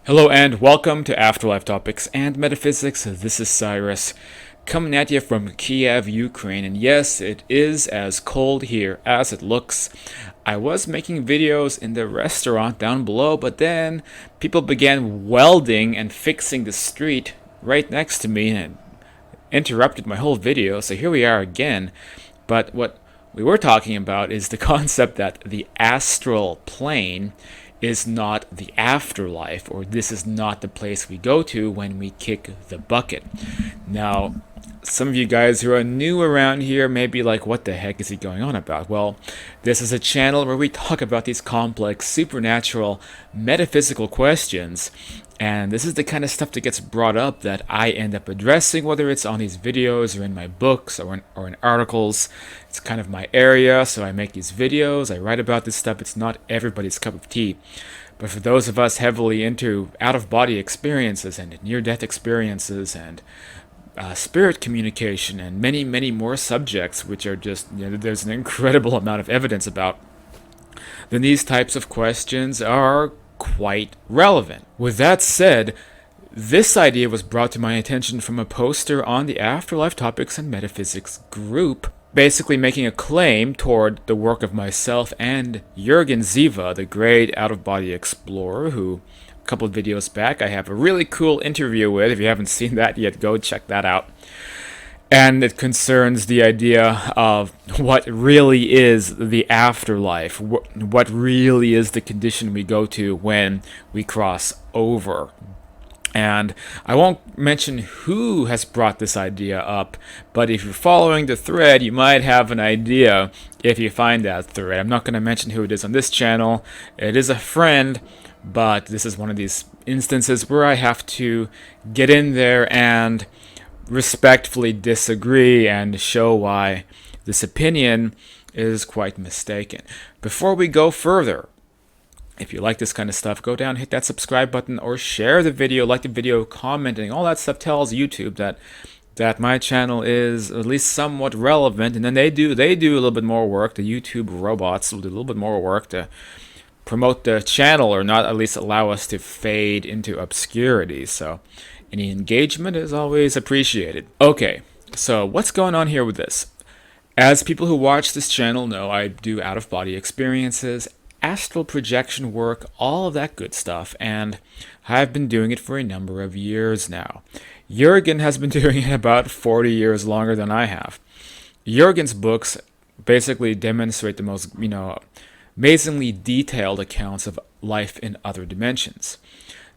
Hello and welcome to Afterlife Topics and Metaphysics. This is Cyrus, coming at you from Kiev, Ukraine. And yes, it is as cold here as it looks. I was making videos in the restaurant down below, but then people began welding and fixing the street right next to me and interrupted my whole video. So here we are again. But what we were talking about is the concept that the astral plane is not the afterlife, or this is not the place we go to when we kick the bucket. Now, some of you guys who are new around here may be like, what the heck is he going on about? Well, this is a channel where we talk about these complex, supernatural, metaphysical questions, and this is the kind of stuff that gets brought up that I end up addressing, whether it's on these videos or in my books or in articles. It's kind of my area, so I make these videos, I write about this stuff. It's not everybody's cup of tea. But for those of us heavily into out-of-body experiences and near-death experiences and spirit communication and many, many more subjects, which are just, there's an incredible amount of evidence about, then these types of questions are quite relevant. With that said, this idea was brought to my attention from a poster on the Afterlife Topics and Metaphysics group, basically making a claim toward the work of myself and Jürgen Ziva, the great out-of-body explorer, who a couple of videos back I have a really cool interview with. If you haven't seen that yet, go check that out. And it concerns the idea of what really is the afterlife, what really is the condition we go to when we cross over. And I won't mention who has brought this idea up, but if you're following the thread, you might have an idea if you find that thread. I'm not going to mention who it is on this channel. It is a friend, but this is one of these instances where I have to get in there and respectfully disagree and show why this opinion is quite mistaken. Before we go further, if you like this kind of stuff, go down, hit that subscribe button, or share the video, like the video, commenting. All that stuff tells YouTube that my channel is at least somewhat relevant, and then they do a little bit more work. The YouTube robots will do a little bit more work to promote the channel, or not at least allow us to fade into obscurity. So any engagement is always appreciated. Okay, so what's going on here with this? As people who watch this channel know, I do out-of-body experiences, astral projection work, all of that good stuff, and I've been doing it for a number of years now. Jürgen has been doing it about 40 years longer than I have. Jürgen's books basically demonstrate the most, amazingly detailed accounts of life in other dimensions.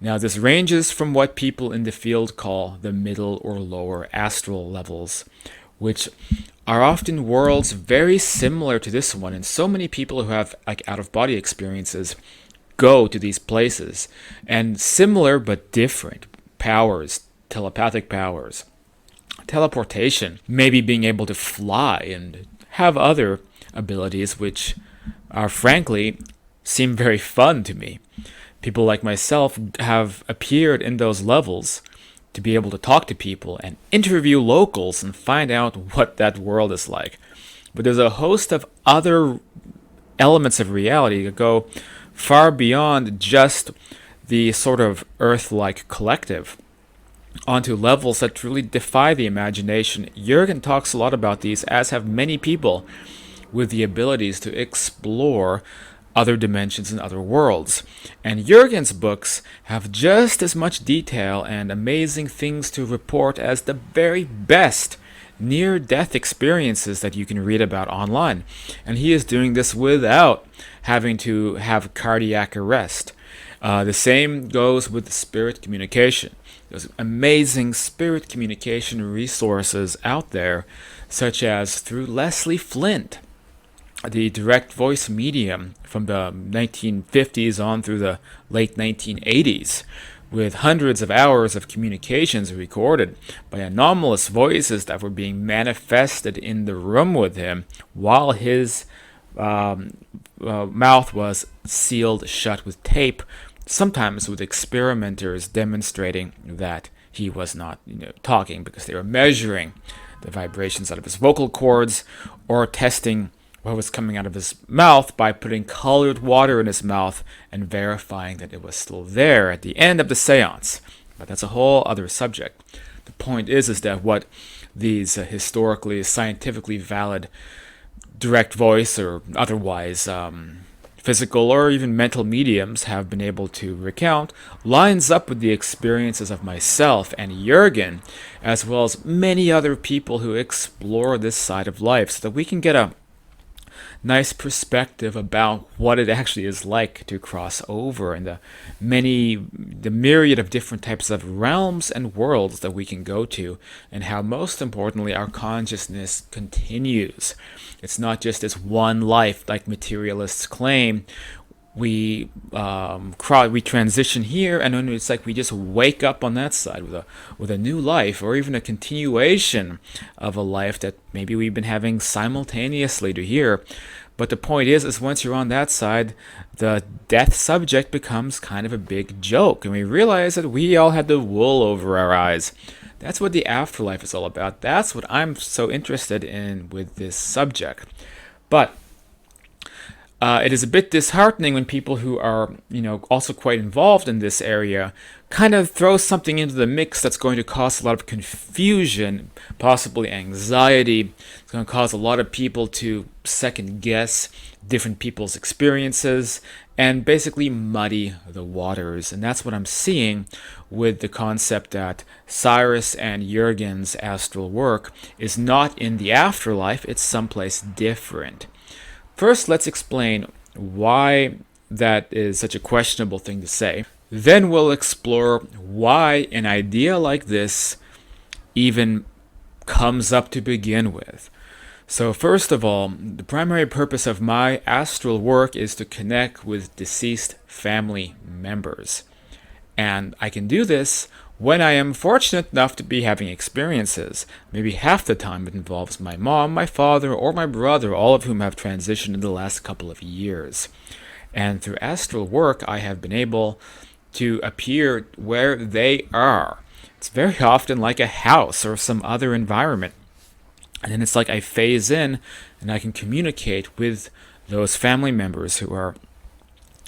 Now, this ranges from what people in the field call the middle or lower astral levels, which are often worlds very similar to this one, and so many people who have out-of-body experiences go to these places, and similar but different powers, telepathic powers, teleportation, maybe being able to fly and have other abilities which are frankly seem very fun to me. People like myself have appeared in those levels to be able to talk to people and interview locals and find out what that world is like. But there's a host of other elements of reality that go far beyond just the sort of Earth-like collective onto levels that truly defy the imagination. Jürgen talks a lot about these, as have many people with the abilities to explore other dimensions and other worlds. And Jürgen's books have just as much detail and amazing things to report as the very best near-death experiences that you can read about online. And he is doing this without having to have cardiac arrest. The same goes with the spirit communication. There's amazing spirit communication resources out there, such as through Leslie Flint, the direct voice medium from the 1950s on through the late 1980s, with hundreds of hours of communications recorded by anomalous voices that were being manifested in the room with him while his mouth was sealed shut with tape, sometimes with experimenters demonstrating that he was not talking because they were measuring the vibrations out of his vocal cords or testing what was coming out of his mouth by putting colored water in his mouth and verifying that it was still there at the end of the seance. But that's a whole other subject. The point is that what these historically, scientifically valid direct voice or otherwise physical or even mental mediums have been able to recount lines up with the experiences of myself and Jurgen, as well as many other people who explore this side of life, so that we can get a nice perspective about what it actually is like to cross over and the myriad of different types of realms and worlds that we can go to, and how most importantly our consciousness continues. It's not just this one life like materialists claim. We transition here, and then it's like we just wake up on that side with a new life, or even a continuation of a life that maybe we've been having simultaneously to here. But the point is once you're on that side, the death subject becomes kind of a big joke, and we realize that we all had the wool over our eyes. That's what the afterlife is all about. That's what I'm so interested in with this subject. But it is a bit disheartening when people who are, also quite involved in this area kind of throw something into the mix that's going to cause a lot of confusion, possibly anxiety. It's going to cause a lot of people to second guess different people's experiences and basically muddy the waters. And that's what I'm seeing with the concept that Cyrus and Jurgen's astral work is not in the afterlife, it's someplace different. First, let's explain why that is such a questionable thing to say. Then we'll explore why an idea like this even comes up to begin with. So first of all, the primary purpose of my astral work is to connect with deceased family members. And I can do this when I am fortunate enough to be having experiences. Maybe half the time it involves my mom, my father, or my brother, all of whom have transitioned in the last couple of years. And through astral work, I have been able to appear where they are. It's very often like a house or some other environment. And then it's like I phase in and I can communicate with those family members who are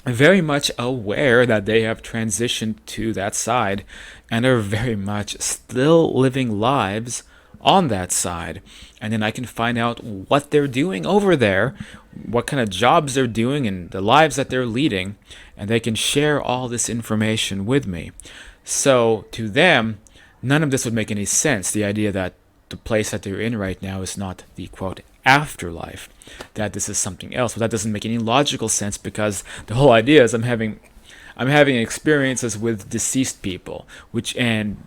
very much aware that they have transitioned to that side and are very much still living lives on that side. And then I can find out what they're doing over there, what kind of jobs they're doing and the lives that they're leading, and they can share all this information with me. So to them, none of this would make any sense. The idea that the place that they're in right now is not the quote afterlife, that this is something else. But that doesn't make any logical sense, because the whole idea is I'm having experiences with deceased people, and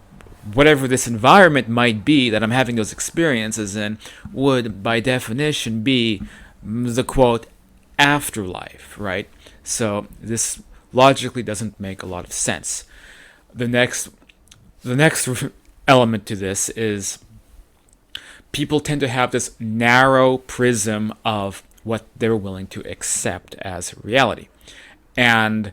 whatever this environment might be that I'm having those experiences in would by definition be the quote afterlife, right? So this logically doesn't make a lot of sense. The next element to this is people tend to have this narrow prism of what they're willing to accept as reality. And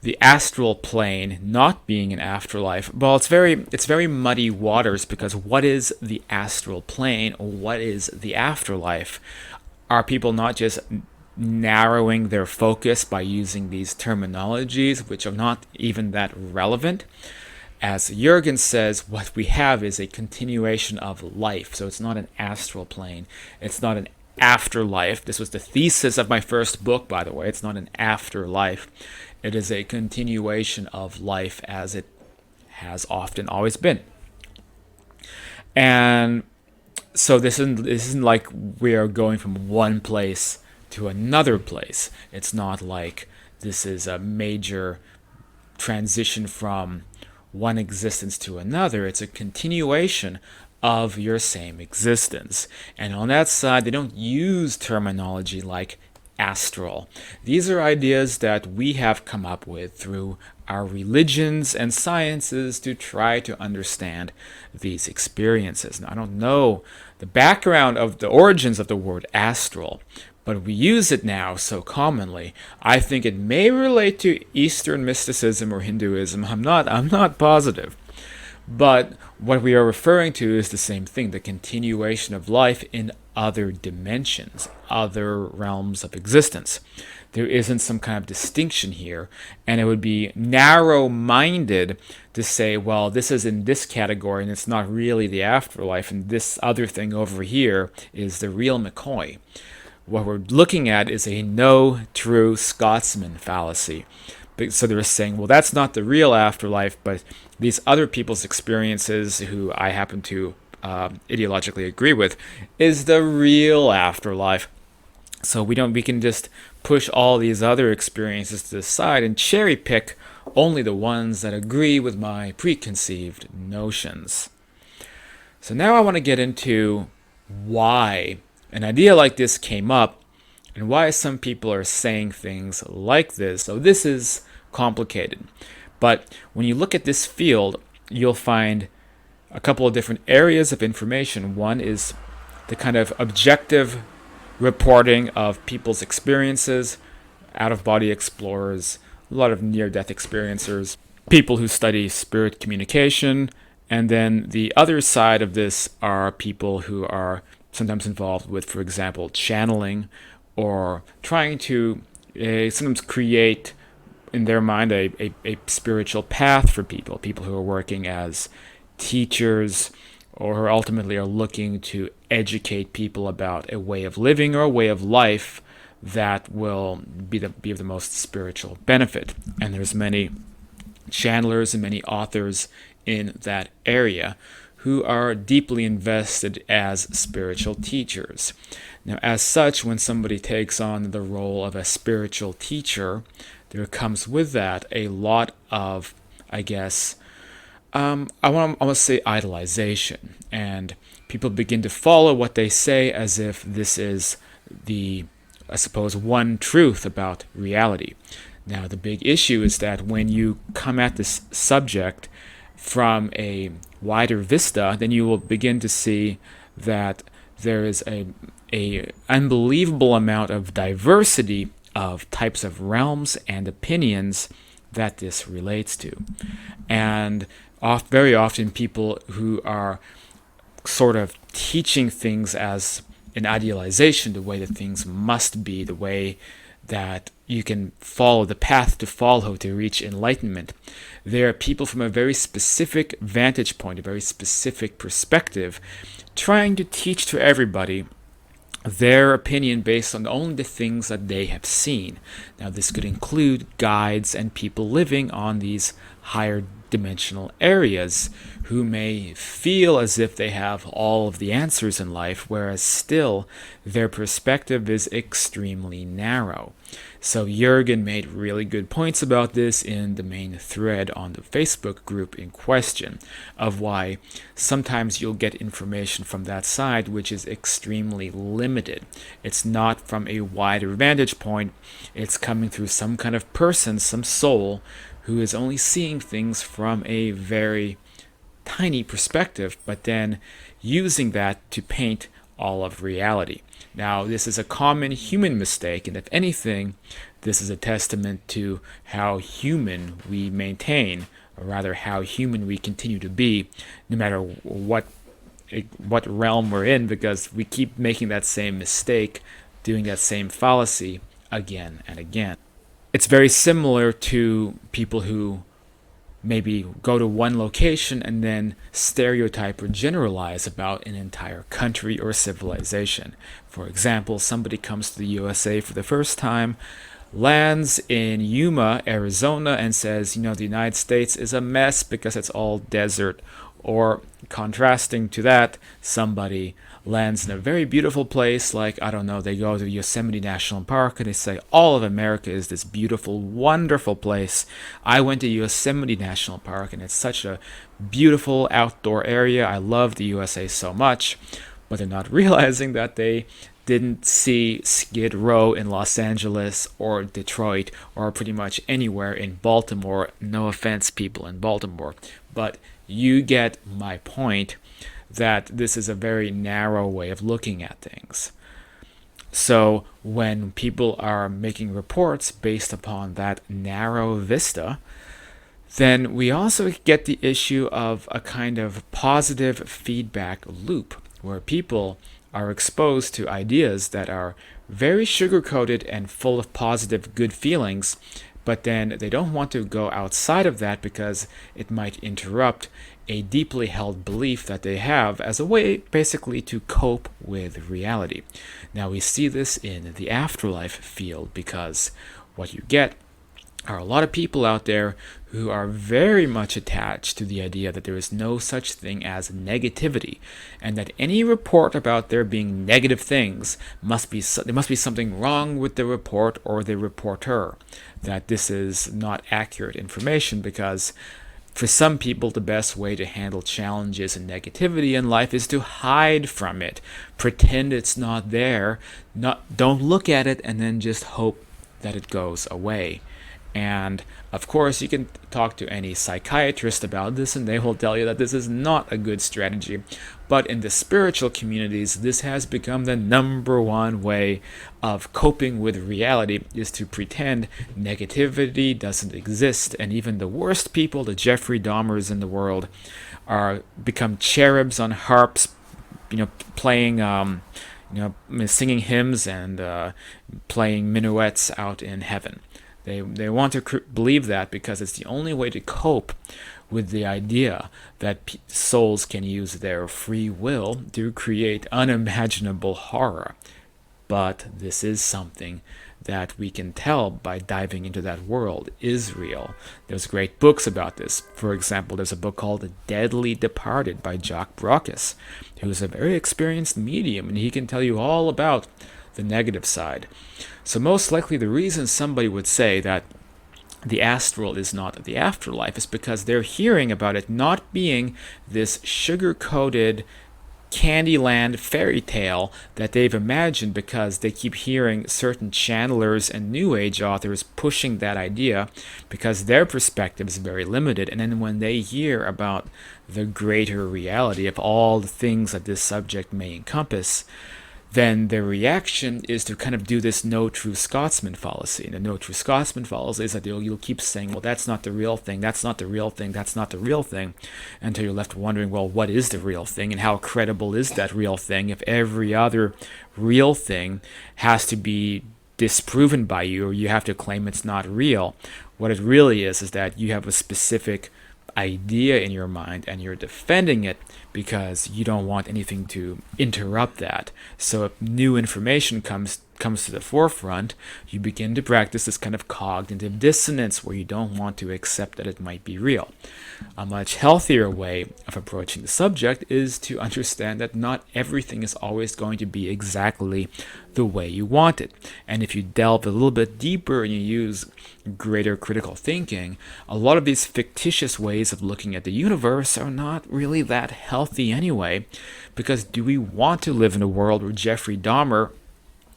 the astral plane not being an afterlife, well, it's very muddy waters, because what is the astral plane, or what is the afterlife? Are people not just narrowing their focus by using these terminologies, which are not even that relevant? As Jurgen says, what we have is a continuation of life. So it's not an astral plane. It's not an afterlife. This was the thesis of my first book, by the way. It's not an afterlife. It is a continuation of life as it has often always been. And so this isn't like we are going from one place to another place. It's not like this is a major transition from one existence to another. It's a continuation of your same existence. And on that side, they don't use terminology like astral. These are ideas that we have come up with through our religions and sciences to try to understand these experiences. Now, I don't know the background of the origins of the word astral, but we use it now so commonly. I think it may relate to Eastern mysticism or Hinduism. I'm not positive. But what we are referring to is the same thing, the continuation of life in other dimensions, other realms of existence. There isn't some kind of distinction here, and it would be narrow minded to say, well, this is in this category and it's not really the afterlife, and this other thing over here is the real McCoy. What we're looking at is a no true Scotsman fallacy. So they're saying, well, that's not the real afterlife, but these other people's experiences, who I happen to ideologically agree with, is the real afterlife. So we can just push all these other experiences to the side and cherry pick only the ones that agree with my preconceived notions. So now I want to get into why an idea like this came up and why some people are saying things like this. So this is complicated. But when you look at this field, you'll find a couple of different areas of information. One is the kind of objective reporting of people's experiences, out-of-body explorers, a lot of near-death experiencers, people who study spirit communication, and then the other side of this are people who are sometimes involved with, for example, channeling, or trying to sometimes create in their mind a spiritual path for people who are working as teachers, or who ultimately are looking to educate people about a way of living or a way of life that will be of the most spiritual benefit. And there's many channelers and many authors in that area who are deeply invested as spiritual teachers. Now, as such, when somebody takes on the role of a spiritual teacher, there comes with that a lot of, I guess, I want to say idolization, and people begin to follow what they say as if this is the, I suppose, one truth about reality. Now, the big issue is that when you come at this subject from a wider vista, then you will begin to see that there is a unbelievable amount of diversity of types of realms and opinions that this relates to. And very often people who are sort of teaching things as an idealization, the way that things must be, the way that you can follow the path to follow to reach enlightenment. There are people from a very specific vantage point, a very specific perspective, trying to teach to everybody their opinion based on only the things that they have seen. Now, this could include guides and people living on these higher dimensional areas who may feel as if they have all of the answers in life, whereas still their perspective is extremely narrow. So Jürgen made really good points about this in the main thread on the Facebook group in question, of why sometimes you'll get information from that side which is extremely limited. It's not from a wider vantage point, it's coming through some kind of person, some soul, who is only seeing things from a very tiny perspective, but then using that to paint all of reality. Now, this is a common human mistake, and if anything, this is a testament to how human we maintain, or rather how human we continue to be, no matter what realm we're in, because we keep making that same mistake, doing that same fallacy again and again. It's very similar to people who maybe go to one location and then stereotype or generalize about an entire country or civilization. For example, somebody comes to the USA for the first time, lands in Yuma, Arizona, and says, the United States is a mess because it's all desert. Or contrasting to that, somebody lands in a very beautiful place, like, I don't know, they go to Yosemite National Park and they say, all of America is this beautiful, wonderful place. I went to Yosemite National Park and it's such a beautiful outdoor area. I love the USA so much. But they're not realizing that they didn't see Skid Row in Los Angeles or Detroit or pretty much anywhere in Baltimore. No offense, people in Baltimore. But you get my point that this is a very narrow way of looking at things. So when people are making reports based upon that narrow vista, then we also get the issue of a kind of positive feedback loop where people are exposed to ideas that are very sugar coated and full of positive, good feelings, but then they don't want to go outside of that because it might interrupt a deeply held belief that they have as a way basically to cope with reality. Now we see this in the afterlife field because what you get are a lot of people out there who are very much attached to the idea that there is no such thing as negativity, and that any report about there being negative things there must be something wrong with the report or the reporter, that this is not accurate information because for some people, the best way to handle challenges and negativity in life is to hide from it, pretend it's not there, don't look at it, and then just hope that it goes away. And of course, you can talk to any psychiatrist about this, and they will tell you that this is not a good strategy. But in the spiritual communities, this has become the number one way of coping with reality, is to pretend negativity doesn't exist. And even the worst people, the Jeffrey Dahmers in the world, are become cherubs on harps, playing, singing hymns and playing minuets out in heaven. They want to believe that because it's the only way to cope with the idea that souls can use their free will to create unimaginable horror. But this is something that we can tell by diving into that world is real. There's great books about this. For example, there's a book called The Deadly Departed by Jock Brockes, who's a very experienced medium, and he can tell you all about the negative side. So most likely the reason somebody would say that the astral is not the afterlife is because they're hearing about it not being this sugar-coated Candyland fairy tale that they've imagined, because they keep hearing certain channelers and New Age authors pushing that idea because their perspective is very limited. And then when they hear about the greater reality of all the things that this subject may encompass, then their reaction is to kind of do this no true Scotsman fallacy. And the no true Scotsman fallacy is that you'll keep saying, well, that's not the real thing, that's not the real thing, that's not the real thing, until you're left wondering, well, what is the real thing, and how credible is that real thing if every other real thing has to be disproven by you, or you have to claim it's not real. What it really is that you have a specific idea in your mind and you're defending it because you don't want anything to interrupt that. So if new information comes to the forefront, you begin to practice this kind of cognitive dissonance where you don't want to accept that it might be real. A much healthier way of approaching the subject is to understand that not everything is always going to be exactly the way you want it. And if you delve a little bit deeper and you use greater critical thinking, a lot of these fictitious ways of looking at the universe are not really that healthy anyway. Because do we want to live in a world where Jeffrey Dahmer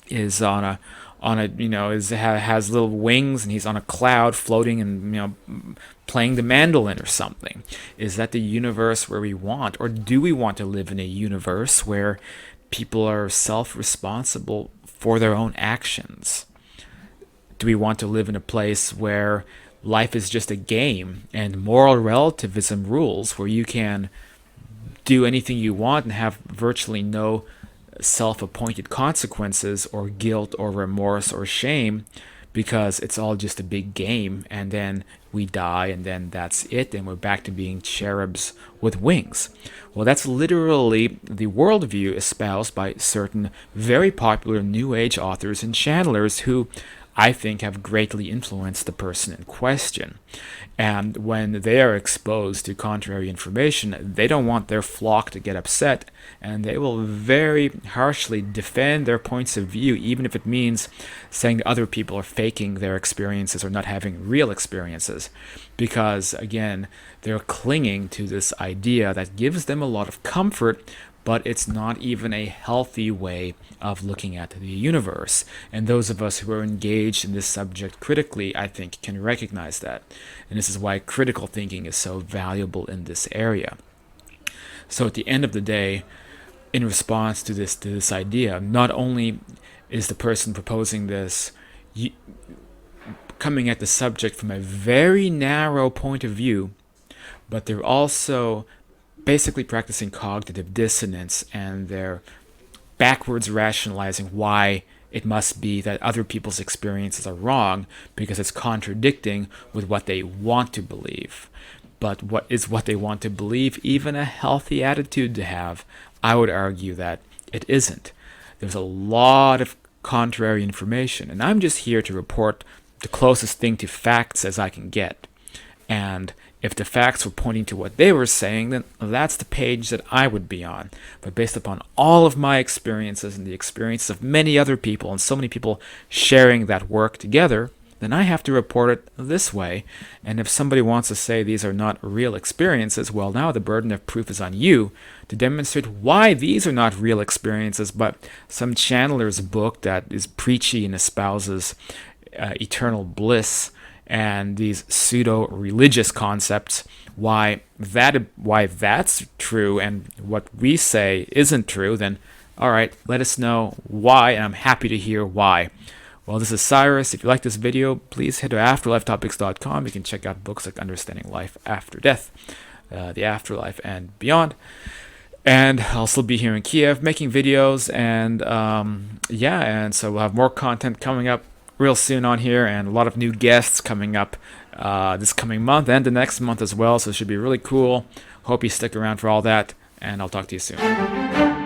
is has little wings and he's on a cloud floating and playing the mandolin or something? Is that the universe where we want? Or do we want to live in a universe where people are self-responsible for their own actions? Do we want to live in a place where life is just a game and moral relativism rules, where you can do anything you want and have virtually no self-appointed consequences or guilt or remorse or shame, because it's all just a big game, and then we die and then that's it and we're back to being cherubs with wings? Well, that's literally the worldview espoused by certain very popular New Age authors and channelers who I think have greatly influenced the person in question. And when they are exposed to contrary information, they don't want their flock to get upset, and they will very harshly defend their points of view, even if it means saying that other people are faking their experiences or not having real experiences. Because, again, they're clinging to this idea that gives them a lot of comfort, but it's not even a healthy way of looking at the universe. And those of us who are engaged in this subject critically, I think, can recognize that. And this is why critical thinking is so valuable in this area. So at the end of the day, in response to this idea, not only is the person proposing this coming at the subject from a very narrow point of view, but they're also basically practicing cognitive dissonance, and they're backwards rationalizing why it must be that other people's experiences are wrong because it's contradicting with what they want to believe. But what they want to believe even a healthy attitude to have? I would argue that it isn't. There's a lot of contrary information, and I'm just here to report the closest thing to facts as I can get. And if the facts were pointing to what they were saying, then that's the page that I would be on. But based upon all of my experiences and the experiences of many other people, and so many people sharing that work together, then I have to report it this way. And if somebody wants to say these are not real experiences, well, now the burden of proof is on you to demonstrate why these are not real experiences, but some channeler's book that is preachy and espouses eternal bliss and these pseudo-religious concepts, why that's true and what we say isn't true, then all right, let us know why, and I'm happy to hear why. Well, this is Cyrus. If you like this video, please head to afterlifetopics.com. You can check out books like Understanding Life After Death, The Afterlife, and Beyond. And I'll still be here in Kiev making videos, and and so we'll have more content coming up real soon on here, and a lot of new guests coming up this coming month and the next month as well, so it should be really cool. Hope you stick around for all that, and I'll talk to you soon.